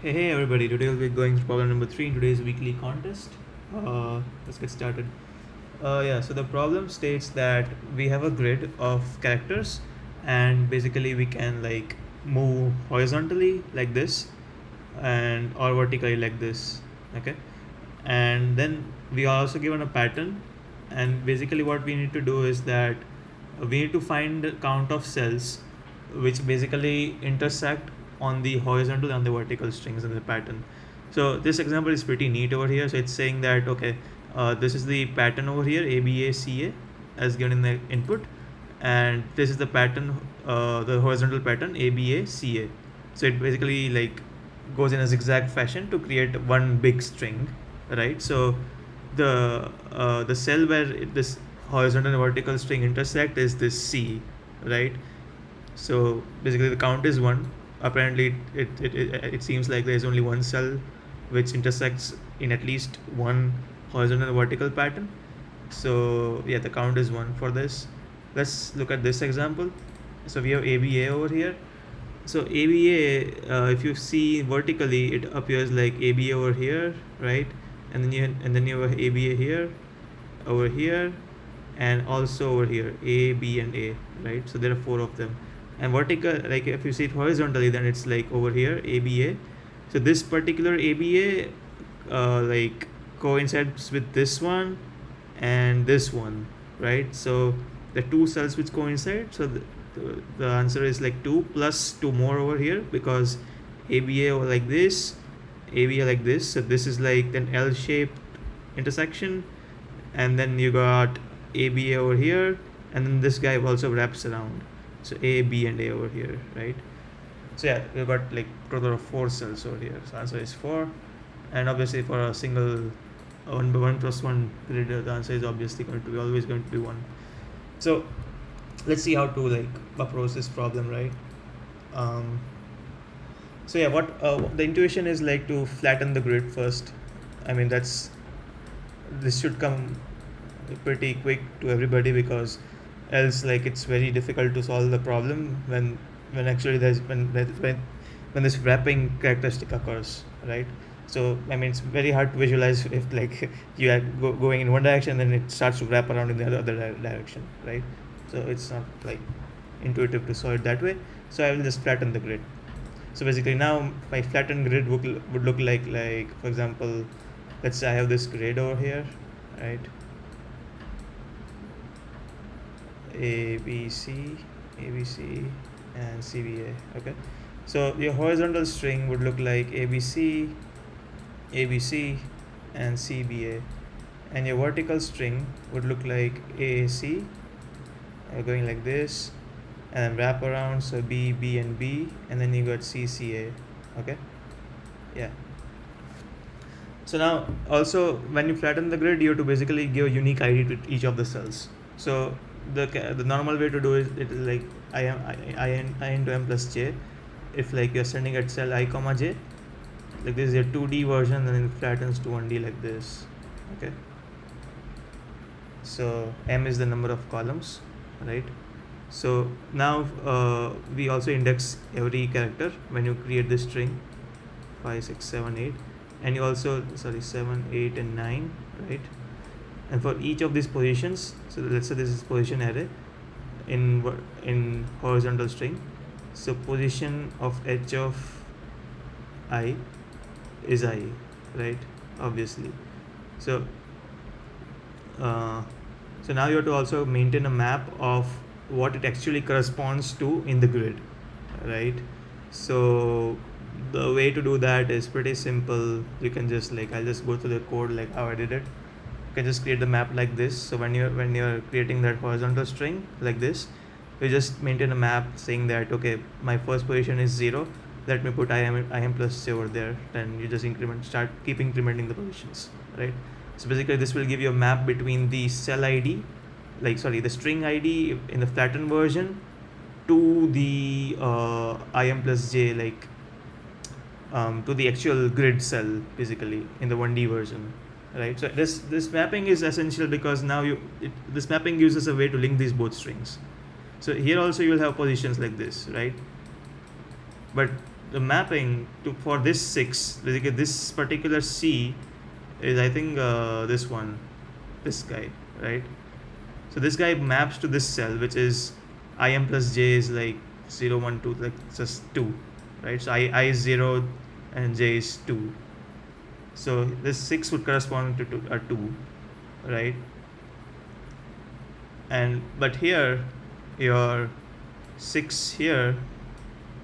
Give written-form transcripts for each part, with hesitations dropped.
Hey everybody, today we'll be going through problem number 3 in today's weekly contest. Let's get started. So the problem states that we have a grid of characters and basically we can like move horizontally like this and or vertically like this. Okay, and then we are also given a pattern, and basically what we need to do is that we need to find the count of cells which basically intersect on the horizontal and the vertical strings in the pattern. So this example is pretty neat over here. So it's saying that okay, this is the pattern over here, ABACA, as given in the input, and this is the pattern, the horizontal pattern ABACA. So it basically like goes in a zigzag fashion to create one big string, right? So the cell where this horizontal and vertical string intersect is this C, right? So basically the count is 1. Apparently it seems like there is only one cell which intersects in at least one horizontal and vertical pattern. So yeah, the count is 1 for this. Let's look at this example. So we have ABA over here. So ABA, if you see vertically, it appears like ABA over here, right? And then you have ABA here, over here, and also over here, A, B, and A, right? So there are 4 of them. And vertical, like if you see it horizontally, then it's like over here, ABA. So this particular ABA, like coincides with this one and this one, right? So the 2 cells which coincide. So the answer is like 2 plus 2 more over here, because ABA like this, ABA like this. So this is like an L-shaped intersection, and then you got ABA over here, and then this guy also wraps around. So A, B, and A over here, right? So yeah, we've got like total of 4 cells over here. So answer is 4, and obviously for a single 1 by 1 plus 1 grid, the answer is obviously always going to be 1. So let's see how to like approach this problem, right? So yeah, what the intuition is like to flatten the grid first. I mean this should come pretty quick to everybody, because else like it's very difficult to solve the problem when actually when this wrapping characteristic occurs, right? So I mean it's very hard to visualize if like you are going in one direction, then it starts to wrap around in the other direction, right? So it's not like intuitive to solve it that way. So I will just flatten the grid. So basically now my flattened grid would look like for example, let's say I have this grid over here, right? ABC, ABC, and CBA. Okay, so your horizontal string would look like ABC, ABC, and CBA, and your vertical string would look like AAC, going like this, and then wrap around, so B, B, and B, and then you got CCA. Okay, yeah. So now also when you flatten the grid, you have to basically give a unique ID to each of the cells. So the normal way to do it is like I into m plus j. If like you're sending at cell I comma j, like this is your 2D version, and then it flattens to 1D like this. Okay, so m is the number of columns, right? So now we also index every character when you create this string, 5, 6, 7, 8, and you also 7, 8, and 9, right? And for each of these positions, so let's say this is position array in horizontal string. So position of h of I is I, right? Obviously. So so now you have to also maintain a map of what it actually corresponds to in the grid, right? So the way to do that is pretty simple. You can just like, I'll just go through the code like how I did it. You can just create the map like this. So when you're creating that horizontal string like this, you just maintain a map saying that okay, my first position is 0, let me put im plus j over there. Then you just keep incrementing the positions, right? So basically this will give you a map between the cell ID, the string ID in the flattened version, to the im plus j, to the actual grid cell basically in the 1D version, right? So this mapping is essential because now this mapping gives us a way to link these both strings. So here also you will have positions like this, right? But the mapping for this 6, basically this particular C is, I think, this one, this guy, right? So this guy maps to this cell, which is im plus j is like 0, 1, 2, like just 2, right? So I is 0 and j is 2. So this 6 would correspond to a 2, right? And but here your 6 here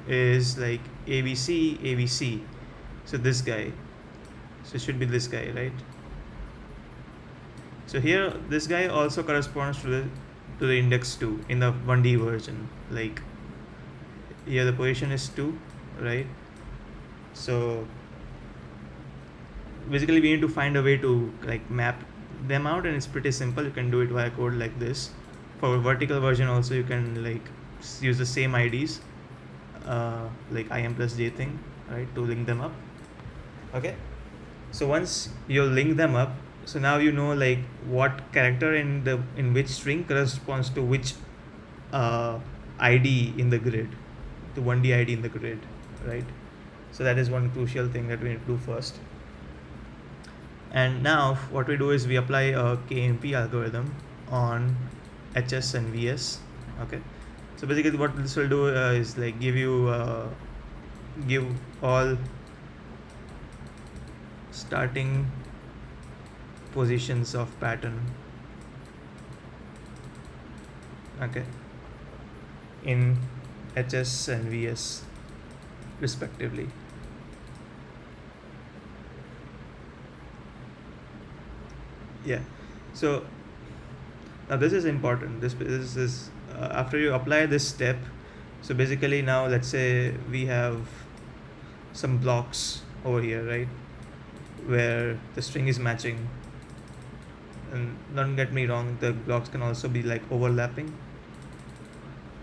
is like ABC, ABC. So this guy. So it should be this guy, right? So here this guy also corresponds to the index 2 in the 1D version. Like here the position is 2, right? So basically we need to find a way to like map them out, and it's pretty simple. You can do it via code like this. For vertical version also you can like use the same IDs, like im plus j thing, right, to link them up. Okay, so once you link them up, so now you know like what character in which string corresponds to which ID in the grid, to 1D ID in the grid, right? So that is one crucial thing that we need to do first. And now what we do is we apply a KMP algorithm on HS and VS. Okay, so basically what this will do is like give all starting positions of pattern, okay, in HS and VS respectively. Yeah, so now this is important. This is after you apply this step. So basically now let's say we have some blocks over here, right, where the string is matching, and don't get me wrong, the blocks can also be like overlapping.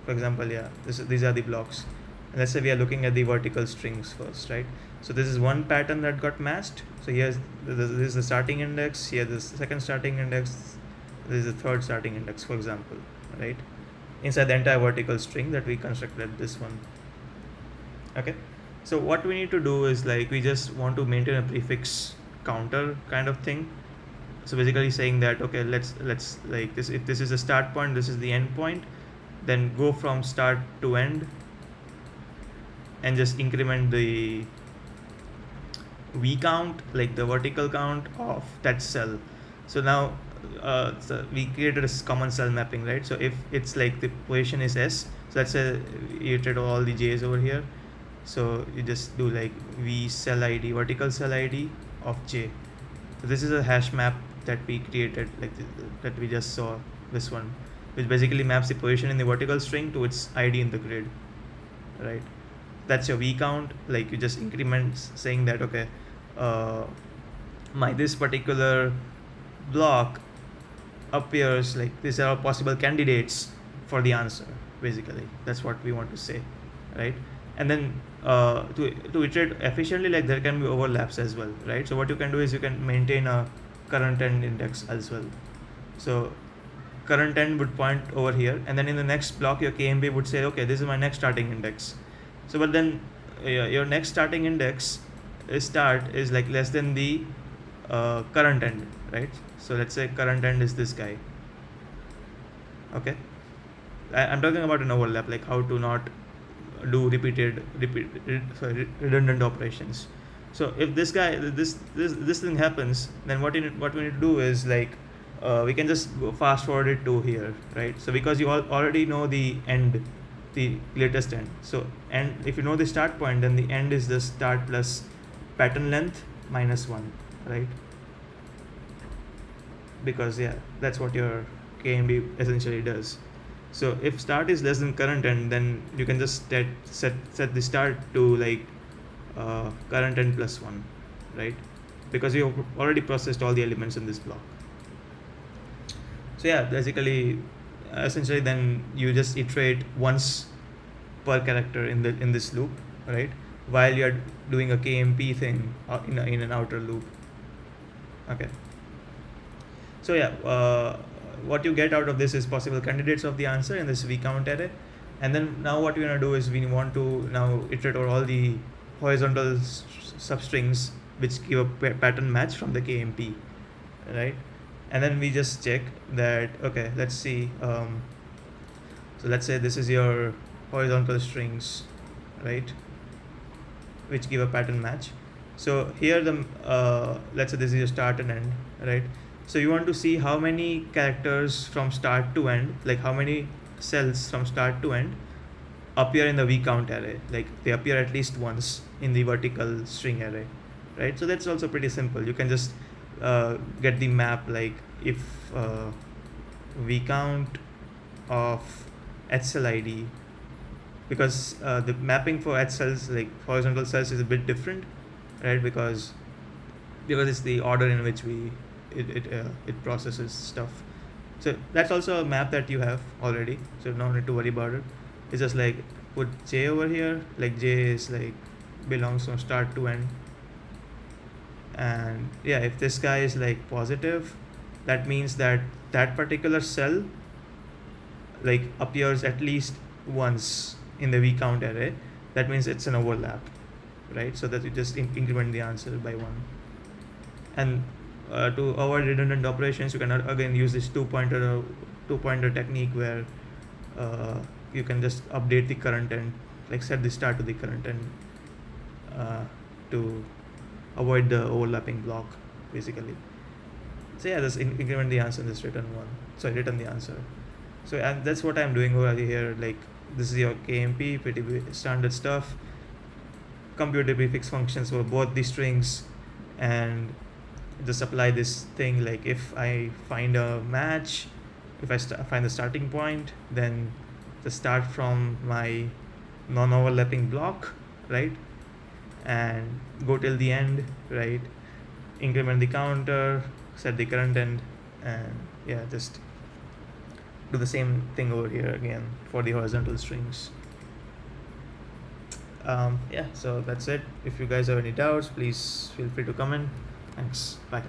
For example, yeah, these are the blocks, and let's say we are looking at the vertical strings first, right? So this is one pattern that got matched. So here's this is the starting index, here this second starting index, this is the third starting index, for example, right, inside the entire vertical string that we constructed, this one. Okay, so what we need to do is like we just want to maintain a prefix counter kind of thing. So basically saying that, okay, let's like this, if this is the start point, this is the end point, then go from start to end and just increment the v count, like the vertical count of that cell. So now so we created a common cell mapping, right? So if it's like the position is S, so let's say you iterate all the J's over here, so you just do like v cell ID, vertical cell ID of J. So this is a hash map that we created, like that we just saw, this one, which basically maps the position in the vertical string to its ID in the grid, right? That's your v count. Like you just increment saying that, okay, my this particular block appears like these are possible candidates for the answer. Basically that's what we want to say, right? And then to iterate efficiently, like there can be overlaps as well, right? So what you can do is you can maintain a current end index as well. So current end would point over here, and then in the next block your KMP would say, okay, this is my next starting index. So but then your next starting index start is like less than the current end, right? So let's say current end is this guy. Okay, I'm talking about an overlap, like how to not do redundant operations. So if this guy this thing happens, then what we need to do is like we can just go fast forward it to here, right? So because you already know the end, the latest end. So and if you know the start point, then the end is the start plus pattern length minus 1, right? Because yeah, that's what your KMB essentially does. So if start is less than current end, then you can just set the start to like current end plus 1, right? Because you already processed all the elements in this block. So yeah, basically essentially then you just iterate once per character in this loop, right, while you're doing a KMP thing in an outer loop. Okay, so yeah, what you get out of this is possible candidates of the answer in this v count array. And then now what we're going to do is we want to now iterate over all the horizontal substrings which give a pattern match from the KMP, right? And then we just check that, okay, let's see. So let's say this is your horizontal strings, right, which give a pattern match. So here the let's say this is your start and end, right? So you want to see how many characters from start to end, like how many cells from start to end appear in the v count array, like they appear at least once in the vertical string array, right? So that's also pretty simple. You can just get the map, like if v count of h cell id, because the mapping for h cells, like horizontal cells, is a bit different, right? Because it's the order in which it processes stuff. So that's also a map that you have already, so no need to worry about it. It's just like put j over here, like j is like belongs from start to end. And yeah, if this guy is like positive, that means that that particular cell like appears at least once in the v count array. That means it's an overlap, right? So that you just increment the answer by 1. And to avoid redundant operations, you can again use this two-pointer technique, where you can just update the current end, like set the start to the current end, to avoid the overlapping block, basically. So yeah, just increment the answer and just return the answer. So and that's what I'm doing over here. Like this is your KMP, pretty standard stuff. Computer prefix functions for both the strings, and just apply this thing, like if I find a match, if I find the starting point, then just start from my non-overlapping block, right, and go till the end, right, increment the counter, set the current end, and yeah, just do the same thing over here again for the horizontal strings. Yeah, so that's it. If you guys have any doubts, please feel free to comment. Thanks. Bye.